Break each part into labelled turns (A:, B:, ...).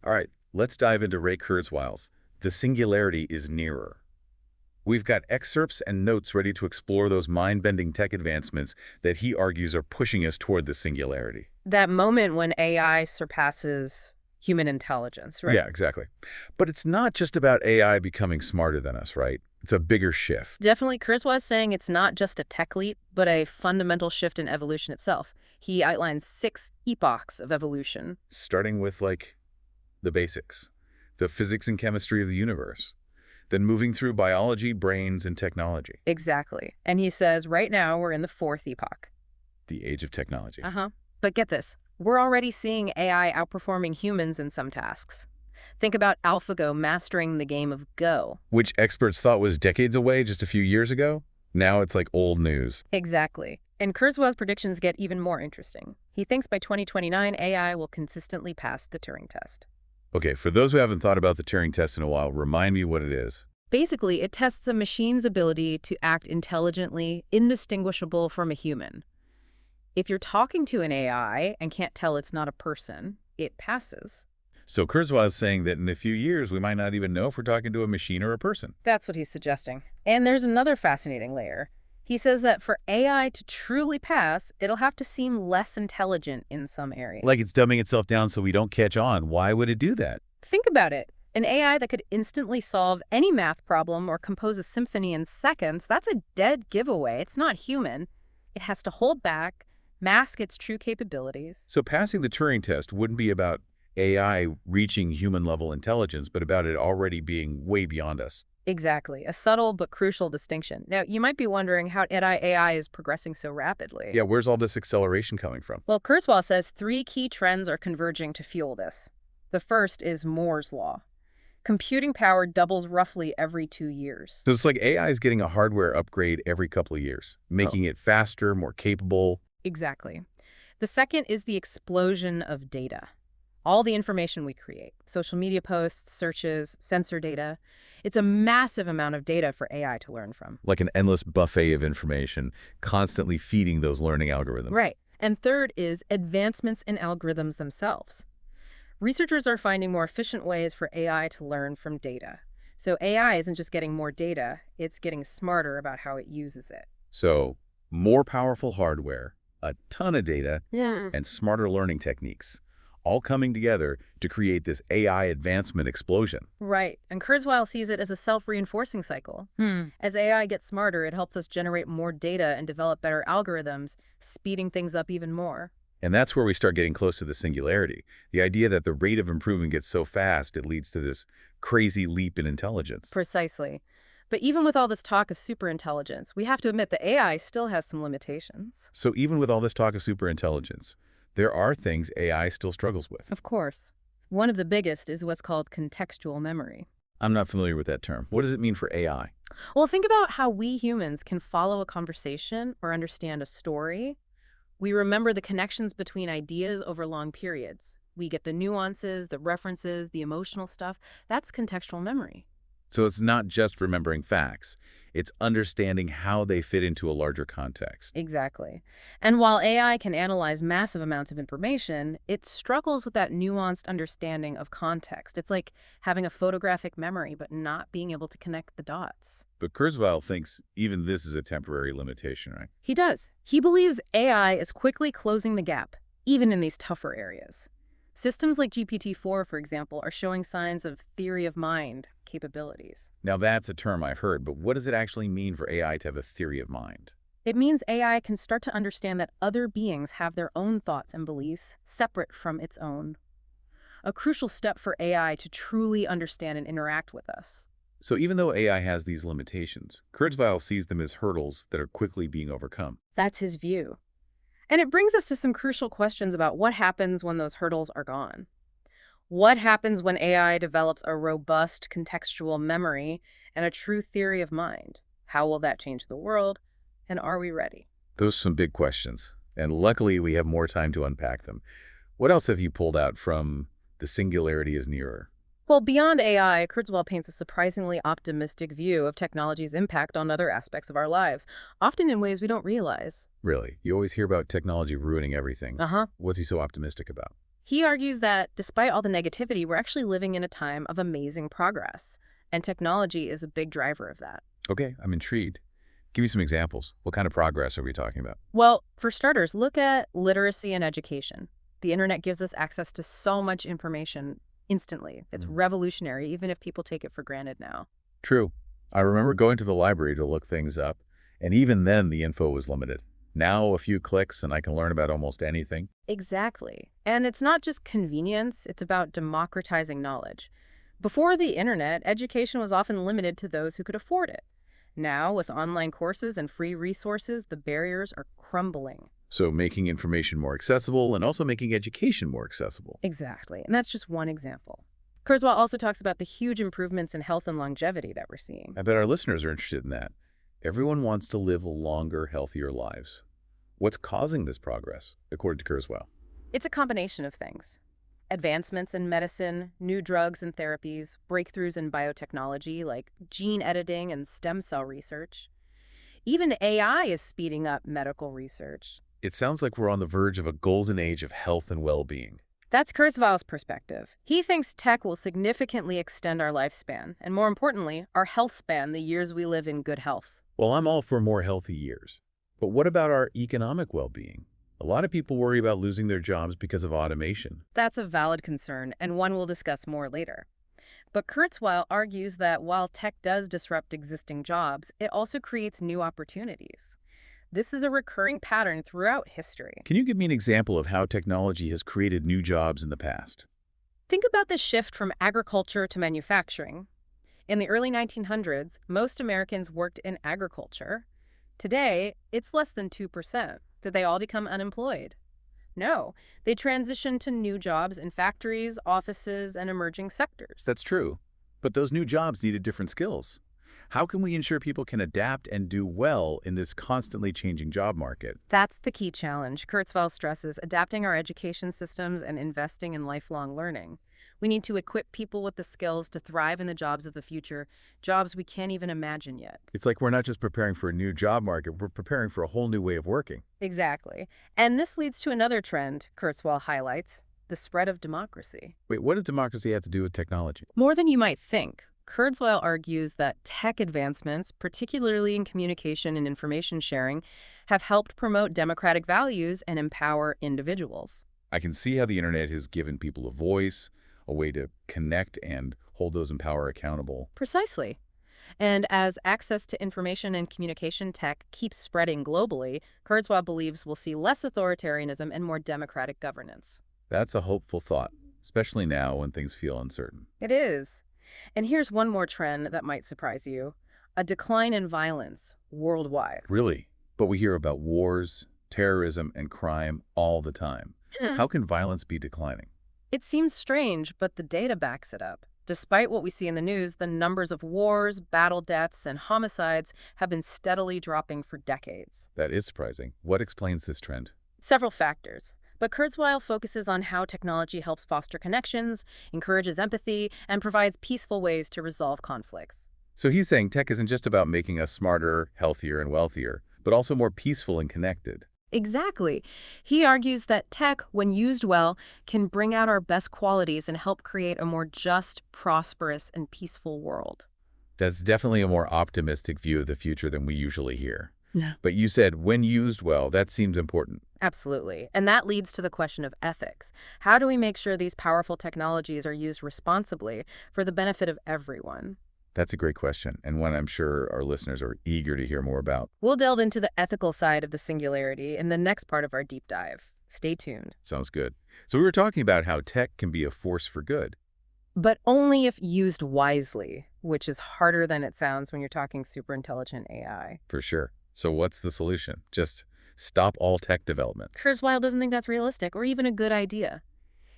A: All right, let's dive into Ray Kurzweil's The Singularity is Nearer. We've got excerpts and notes ready to explore those mind-bending tech advancements that he argues are pushing us toward the singularity.
B: That moment when AI surpasses human intelligence, right?
A: Yeah, exactly. But it's not just about AI becoming smarter than us, right? It's a bigger shift.
B: Definitely, Kurzweil is saying it's not just a tech leap, but a fundamental shift in evolution itself. He outlines 6 epochs of evolution.
A: Starting with, the basics, the physics and chemistry of the universe, then moving through biology, brains, and technology,
B: Exactly. And he says right now we're in the 4th epoch.
A: the age of technology.
B: But get this, we're already seeing AI outperforming humans in some tasks. Think about AlphaGo mastering the game of Go.
A: Which experts thought was decades away just a few years ago. Now it's like old news.
B: Exactly. And Kurzweil's predictions get even more interesting. He thinks by 2029, AI will consistently pass the Turing test.
A: Okay, for those who haven't thought about the Turing test in a while, remind me what it is.
B: Basically, it tests a machine's ability to act intelligently, indistinguishable from a human. If you're talking to an AI and can't tell it's not a person, it passes.
A: So Kurzweil is saying that in a few years, we might not even know if we're talking to a machine or a person.
B: That's what he's suggesting. And there's another fascinating layer. He says that for AI to truly pass, it'll have to seem less intelligent in some areas.
A: Like it's dumbing itself down so we don't catch on. Why would it do that?
B: Think about it. An AI that could instantly solve any math problem or compose a symphony in seconds, that's a dead giveaway. It's not human. It has to hold back, mask its true capabilities.
A: So passing the Turing test wouldn't be about AI reaching human-level intelligence, but about it already being way beyond us.
B: Exactly. A subtle but crucial distinction. Now, you might be wondering how AI is progressing so rapidly.
A: Yeah, where's all this acceleration coming from?
B: Well, Kurzweil says 3 key trends are converging to fuel this. The first is Moore's law. Computing power doubles roughly every 2 years.
A: So it's like AI is getting a hardware upgrade every couple of years, making it faster, more capable.
B: Exactly. The second is the explosion of data. All the information we create, social media posts, searches, sensor data, it's a massive amount of data for AI to learn from.
A: Like an endless buffet of information, constantly feeding those learning algorithms.
B: Right. And third is advancements in algorithms themselves. Researchers are finding more efficient ways for AI to learn from data. So AI isn't just getting more data, it's getting smarter about how it uses it.
A: So more powerful hardware, a ton of data,
B: Yeah.
A: and smarter learning techniques, all coming together to create this AI advancement explosion.
B: Right. And Kurzweil sees it as a self-reinforcing cycle. As AI gets smarter, it helps us generate more data and develop better algorithms, speeding things up even more.
A: And that's where we start getting close to the singularity, the idea that the rate of improvement gets so fast it leads to this crazy leap in intelligence.
B: Precisely. But even with all this talk of superintelligence, we have to admit that AI still has some limitations.
A: So even with all this talk of superintelligence, there are things AI still struggles with.
B: Of course. One of the biggest is what's called contextual memory.
A: I'm not familiar with that term. What does it mean for AI?
B: Well, think about how we humans can follow a conversation or understand a story. We remember the connections between ideas over long periods. We get the nuances, the references, the emotional stuff. That's contextual memory.
A: So it's not just remembering facts. It's understanding how they fit into a larger context.
B: Exactly. And while AI can analyze massive amounts of information, it struggles with that nuanced understanding of context. It's like having a photographic memory, but not being able to connect the dots.
A: But Kurzweil thinks even this is a temporary limitation, right?
B: He does. He believes AI is quickly closing the gap, even in these tougher areas. Systems like GPT-4, for example, are showing signs of theory of mind capabilities.
A: Now that's a term I've heard, but what does it actually mean for AI to have a theory of mind?
B: It means AI can start to understand that other beings have their own thoughts and beliefs, separate from its own. A crucial step for AI to truly understand and interact with us.
A: So even though AI has these limitations, Kurzweil sees them as hurdles that are quickly being overcome.
B: That's his view. And it brings us to some crucial questions about what happens when those hurdles are gone. What happens when AI develops a robust contextual memory and a true theory of mind? How will that change the world? And are we ready?
A: Those are some big questions, and luckily we have more time to unpack them. What else have you pulled out from The Singularity is Nearer?
B: Well, beyond AI, Kurzweil paints a surprisingly optimistic view of technology's impact on other aspects of our lives, often in ways we don't realize.
A: Really, you always hear about technology ruining everything.
B: Uh-huh.
A: What's he so optimistic about?
B: He argues that despite all the negativity, we're actually living in a time of amazing progress, and technology is a big driver of that.
A: Okay, I'm intrigued. Give me some examples. What kind of progress are we talking about?
B: Well, for starters, look at literacy and education. The internet gives us access to so much information instantly. It's
A: Mm.
B: revolutionary, even if people take it for granted now.
A: True. I remember going to the library to look things up, and even then the info was limited. Now a few clicks and I can learn about almost anything.
B: Exactly. And it's not just convenience, it's about democratizing knowledge. Before the internet, education was often limited to those who could afford it. Now, with online courses and free resources, the barriers are crumbling.
A: So making information more accessible and also making education more accessible.
B: Exactly. And that's just one example. Kurzweil also talks about the huge improvements in health and longevity that we're seeing.
A: I bet our listeners are interested in that. Everyone wants to live longer, healthier lives. What's causing this progress, according to Kurzweil?
B: It's a combination of things. Advancements in medicine, new drugs and therapies, breakthroughs in biotechnology like gene editing and stem cell research. Even AI is speeding up medical research.
A: It sounds like we're on the verge of a golden age of health and well-being.
B: That's Kurzweil's perspective. He thinks tech will significantly extend our lifespan, and more importantly, our health span, the years we live in good health.
A: Well, I'm all for more healthy years. But what about our economic well-being? A lot of people worry about losing their jobs because of automation.
B: That's a valid concern, and one we'll discuss more later. But Kurzweil argues that while tech does disrupt existing jobs, it also creates new opportunities. This is a recurring pattern throughout history.
A: Can you give me an example of how technology has created new jobs in the past?
B: Think about the shift from agriculture to manufacturing. In the early 1900s, most Americans worked in agriculture. Today, it's less than 2%. Did they all become unemployed? No. They transitioned to new jobs in factories, offices, and emerging sectors.
A: That's true. But those new jobs needed different skills. How can we ensure people can adapt and do well in this constantly changing job market?
B: That's the key challenge. Kurzweil stresses adapting our education systems and investing in lifelong learning. We need to equip people with the skills to thrive in the jobs of the future, jobs we can't even imagine yet.
A: It's like we're not just preparing for a new job market, we're preparing for a whole new way of working.
B: Exactly. And this leads to another trend Kurzweil highlights, the spread of democracy.
A: Wait, what does democracy have to do with technology?
B: More than you might think. Kurzweil argues that tech advancements, particularly in communication and information sharing, have helped promote democratic values and empower individuals.
A: I can see how the internet has given people a voice, a way to connect and hold those in power accountable.
B: Precisely. And as access to information and communication tech keeps spreading globally, Kurzweil believes we'll see less authoritarianism and more democratic governance.
A: That's a hopeful thought, especially now when things feel uncertain.
B: It is. And here's one more trend that might surprise you, a decline in violence worldwide.
A: Really? But we hear about wars, terrorism, and crime all the time. How can violence be declining?
B: It seems strange, but the data backs it up. Despite what we see in the news, the numbers of wars, battle deaths, and homicides have been steadily dropping for decades.
A: That is surprising. What explains this trend?
B: Several factors. But Kurzweil focuses on how technology helps foster connections, encourages empathy, and provides peaceful ways to resolve conflicts.
A: So he's saying tech isn't just about making us smarter, healthier, and wealthier, but also more peaceful and connected.
B: Exactly. He argues that tech, when used well, can bring out our best qualities and help create a more just, prosperous, and peaceful world.
A: That's definitely a more optimistic view of the future than we usually hear.
B: Yeah.
A: But you said when used well, that seems important.
B: Absolutely. And that leads to the question of ethics. How do we make sure these powerful technologies are used responsibly for the benefit of everyone?
A: That's a great question, and one I'm sure our listeners are eager to hear more about.
B: We'll delve into the ethical side of the singularity in the next part of our deep dive. Stay tuned.
A: Sounds good. So we were talking about how tech can be a force for good.
B: But only if used wisely, which is harder than it sounds when you're talking super intelligent AI.
A: For sure. So what's the solution? Just stop all tech development.
B: Kurzweil doesn't think that's realistic or even a good idea.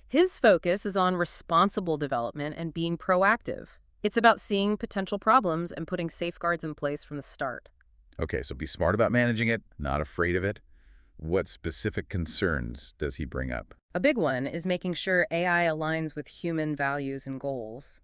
B: His focus is on responsible development and being proactive. It's about seeing potential problems and putting safeguards in place from the start.
A: Okay, so be smart about managing it, not afraid of it. What specific concerns does he bring up?
B: A big one is making sure AI aligns with human values and goals.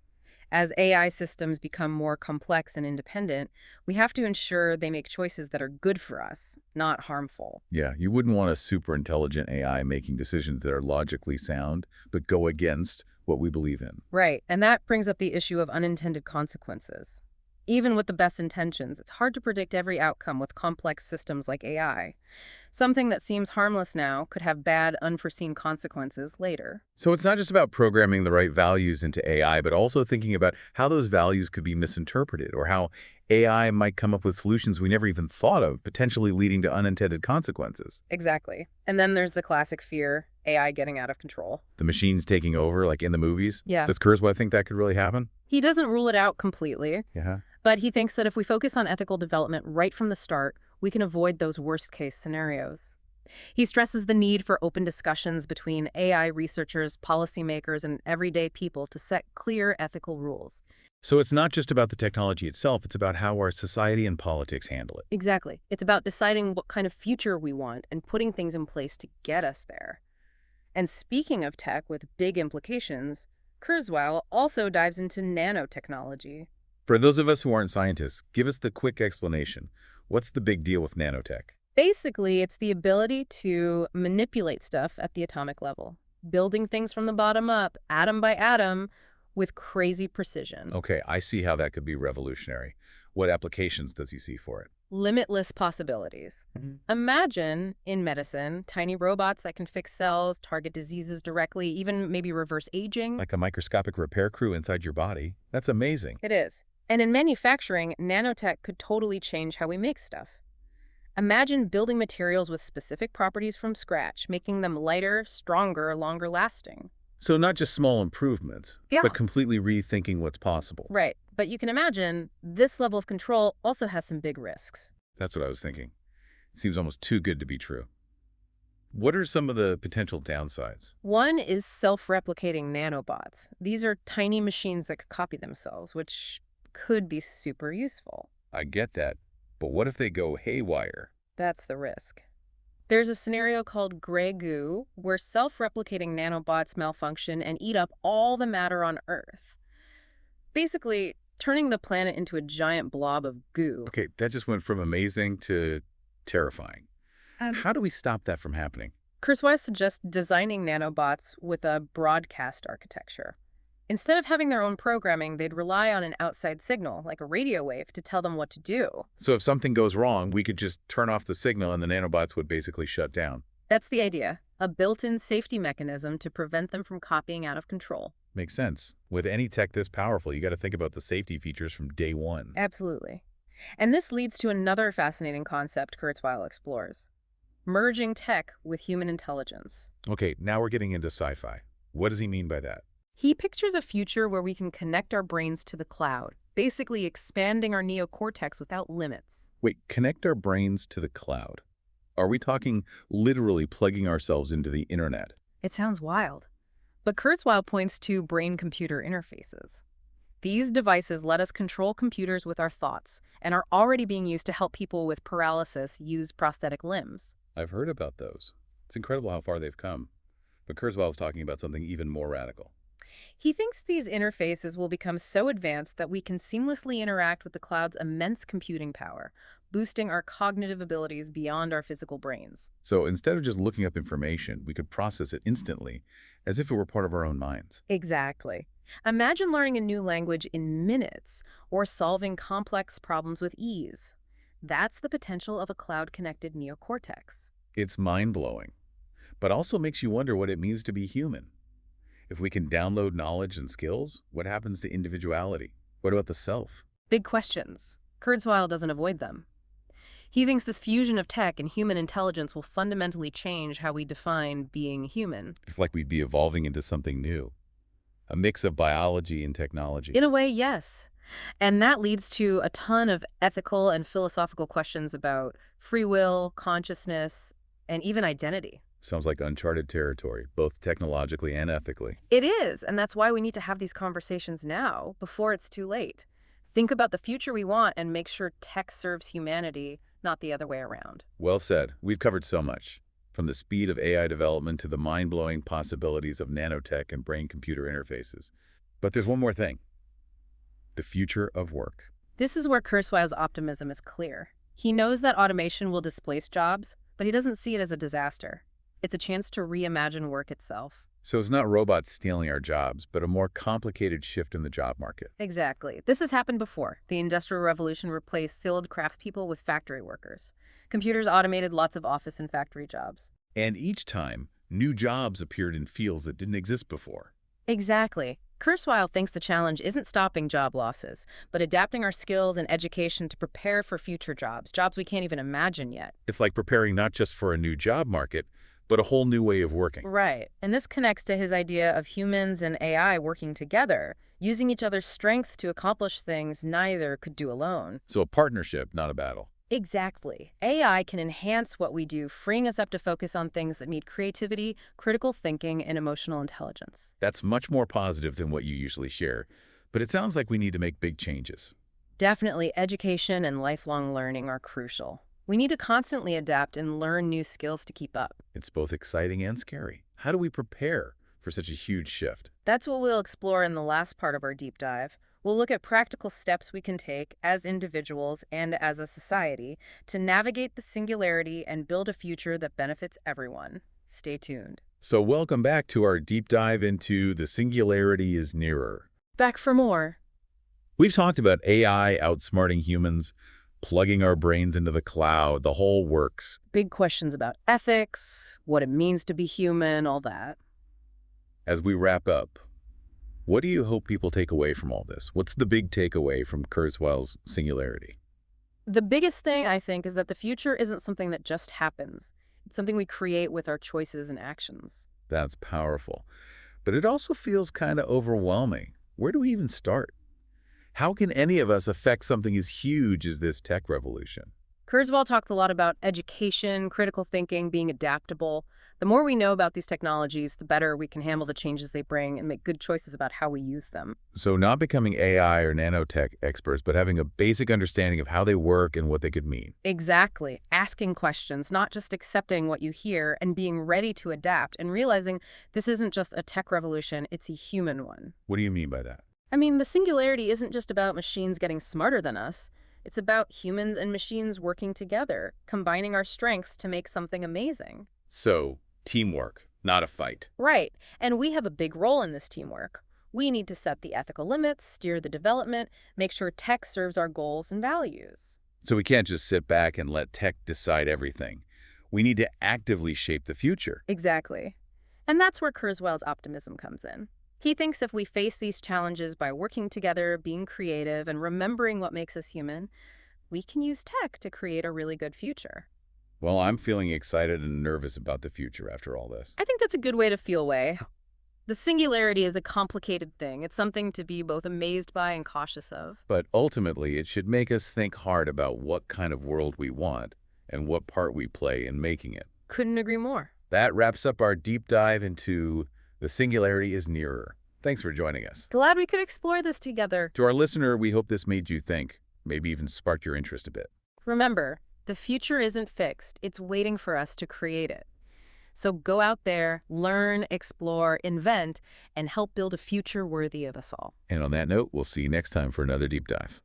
B: As AI systems become more complex and independent, we have to ensure they make choices that are good for us, not harmful.
A: Yeah, you wouldn't want a super intelligent AI making decisions that are logically sound, but go against what we believe in.
B: Right, and that brings up the issue of unintended consequences. Even with the best intentions, it's hard to predict every outcome with complex systems like AI. Something that seems harmless now could have bad, unforeseen consequences later.
A: So it's not just about programming the right values into AI, but also thinking about how those values could be misinterpreted or how AI might come up with solutions we never even thought of, potentially leading to unintended consequences.
B: Exactly. And then there's the classic fear, AI getting out of control.
A: The machines taking over, like in the movies.
B: Yeah.
A: Does Kurzweil think that could really happen?
B: He doesn't rule it out completely,
A: Yeah.
B: but he thinks that if we focus on ethical development right from the start, we can avoid those worst-case scenarios. He stresses the need for open discussions between AI researchers, policymakers, and everyday people to set clear ethical rules.
A: So it's not just about the technology itself, it's about how our society and politics handle it.
B: Exactly. It's about deciding what kind of future we want and putting things in place to get us there. And speaking of tech with big implications, Kurzweil also dives into nanotechnology.
A: For those of us who aren't scientists, give us the quick explanation. What's the big deal with nanotech?
B: Basically, it's the ability to manipulate stuff at the atomic level, building things from the bottom up, atom by atom, with crazy precision.
A: Okay, I see how that could be revolutionary. What applications does he see for it?
B: Limitless possibilities. Imagine, in medicine, tiny robots that can fix cells, target diseases directly, even maybe reverse aging.
A: Like a microscopic repair crew inside your body? That's amazing.
B: It is. And in manufacturing, nanotech could totally change how we make stuff. Imagine building materials with specific properties from scratch, making them lighter, stronger, longer lasting.
A: So not just small improvements,
B: Yeah.
A: but completely rethinking what's possible.
B: Right. But you can imagine this level of control also has some big risks.
A: That's what I was thinking. It seems almost too good to be true. What are some of the potential downsides?
B: One is self-replicating nanobots. These are tiny machines that could copy themselves, which could be super useful.
A: I get that, but what if they go haywire?
B: That's the risk. There's a scenario called gray goo, where self-replicating nanobots malfunction and eat up all the matter on Earth. Basically, turning the planet into a giant blob of goo.
A: Okay, that just went from amazing to terrifying. How do we stop that from happening?
B: Kurzweil suggests designing nanobots with a broadcast architecture. Instead of having their own programming, they'd rely on an outside signal, like a radio wave, to tell them what to do.
A: So if something goes wrong, we could just turn off the signal and the nanobots would basically shut down.
B: That's the idea, a built-in safety mechanism to prevent them from copying out of control.
A: Makes sense. With any tech this powerful, you got to think about the safety features from day one.
B: Absolutely. And this leads to another fascinating concept Kurzweil explores: merging tech with human intelligence.
A: Okay, now we're getting into sci-fi. What does he mean by that?
B: He pictures a future where we can connect our brains to the cloud, basically expanding our neocortex without limits.
A: Wait, connect our brains to the cloud. Are we talking literally plugging ourselves into the internet?
B: It sounds wild. But Kurzweil points to brain-computer interfaces. These devices let us control computers with our thoughts and are already being used to help people with paralysis use prosthetic limbs.
A: I've heard about those. It's incredible how far they've come. But Kurzweil is talking about something even more radical.
B: He thinks these interfaces will become so advanced that we can seamlessly interact with the cloud's immense computing power, boosting our cognitive abilities beyond our physical brains.
A: So instead of just looking up information, we could process it instantly, as if it were part of our own minds.
B: Exactly. Imagine learning a new language in minutes or solving complex problems with ease. That's the potential of a cloud-connected neocortex.
A: It's mind-blowing, but also makes you wonder what it means to be human. If we can download knowledge and skills, what happens to individuality? What about the self?
B: Big questions. Kurzweil doesn't avoid them. He thinks this fusion of tech and human intelligence will fundamentally change how we define being human.
A: It's like we'd be evolving into something new. A mix of biology and technology.
B: In a way, yes. And that leads to a ton of ethical and philosophical questions about free will, consciousness, and even identity.
A: Sounds like uncharted territory, both technologically and ethically.
B: It is, and that's why we need to have these conversations now, before it's too late. Think about the future we want and make sure tech serves humanity, not the other way around.
A: Well said. We've covered so much, from the speed of AI development to the mind-blowing possibilities of nanotech and brain-computer interfaces. But there's one more thing. the future of work.
B: This is where Kurzweil's optimism is clear. He knows that automation will displace jobs, but he doesn't see it as a disaster. It's a chance to reimagine work itself.
A: So it's not robots stealing our jobs, but a more complicated shift in the job market.
B: Exactly. This has happened before. The Industrial Revolution replaced skilled craftspeople with factory workers. Computers automated lots of office and factory jobs.
A: And each time, new jobs appeared in fields that didn't exist before.
B: Exactly. Kurzweil thinks the challenge isn't stopping job losses, but adapting our skills and education to prepare for future jobs, jobs we can't even imagine yet.
A: It's like preparing not just for a new job market, but a whole new way of working.
B: Right. And this connects to his idea of humans and AI working together, using each other's strength to accomplish things neither could do alone.
A: So a partnership, not a battle.
B: Exactly. AI can enhance what we do, freeing us up to focus on things that need creativity, critical thinking, and emotional intelligence.
A: That's much more positive than what you usually share, but it sounds like we need to make big changes.
B: Definitely, education and lifelong learning are crucial. We need to constantly adapt and learn new skills to keep up.
A: It's both exciting and scary. How do we prepare for such a huge shift?
B: That's what we'll explore in the last part of our deep dive. We'll look at practical steps we can take as individuals and as a society to navigate the singularity and build a future that benefits everyone. Stay tuned.
A: So welcome back to our deep dive into The Singularity is Nearer.
B: Back for more.
A: We've talked about AI outsmarting humans, plugging our brains into the cloud, the whole works.
B: Big questions about ethics, what it means to be human, all that.
A: As we wrap up, what do you hope people take away from all this? What's the big takeaway from Kurzweil's Singularity?
B: The biggest thing, I think, is that the future isn't something that just happens. It's something we create with our choices and actions.
A: That's powerful. But it also feels kind of overwhelming. Where do we even start? How can any of us affect something as huge as this tech revolution?
B: Kurzweil talked a lot about education, critical thinking, being adaptable. The more we know about these technologies, the better we can handle the changes they bring and make good choices about how we use them.
A: So not becoming AI or nanotech experts, but having a basic understanding of how they work and what they could mean.
B: Exactly. Asking questions, not just accepting what you hear, and being ready to adapt and realizing this isn't just a tech revolution, it's a human one.
A: What do you mean by that?
B: I mean, the singularity isn't just about machines getting smarter than us. It's about humans and machines working together, combining our strengths to make something amazing.
A: So, teamwork, not a fight.
B: Right. And we have a big role in this teamwork. We need to set the ethical limits, steer the development, make sure tech serves our goals and values.
A: So we can't just sit back and let tech decide everything. We need to actively shape the future.
B: Exactly. And that's where Kurzweil's optimism comes in. He thinks if we face these challenges by working together, being creative, and remembering what makes us human, we can use tech to create a really good future.
A: Well, I'm feeling excited and nervous about the future after all this.
B: I think that's a good way to feel, Wei. The singularity is a complicated thing. It's something to be both amazed by and cautious of.
A: But ultimately, it should make us think hard about what kind of world we want and what part we play in making it.
B: Couldn't agree more.
A: That wraps up our deep dive into The Singularity is Nearer. Thanks for joining us.
B: Glad we could explore this together.
A: To our listener, we hope this made you think, maybe even sparked your interest a bit.
B: Remember, the future isn't fixed. It's waiting for us to create it. So go out there, learn, explore, invent, and help build a future worthy of us all.
A: And on that note, we'll see you next time for another deep dive.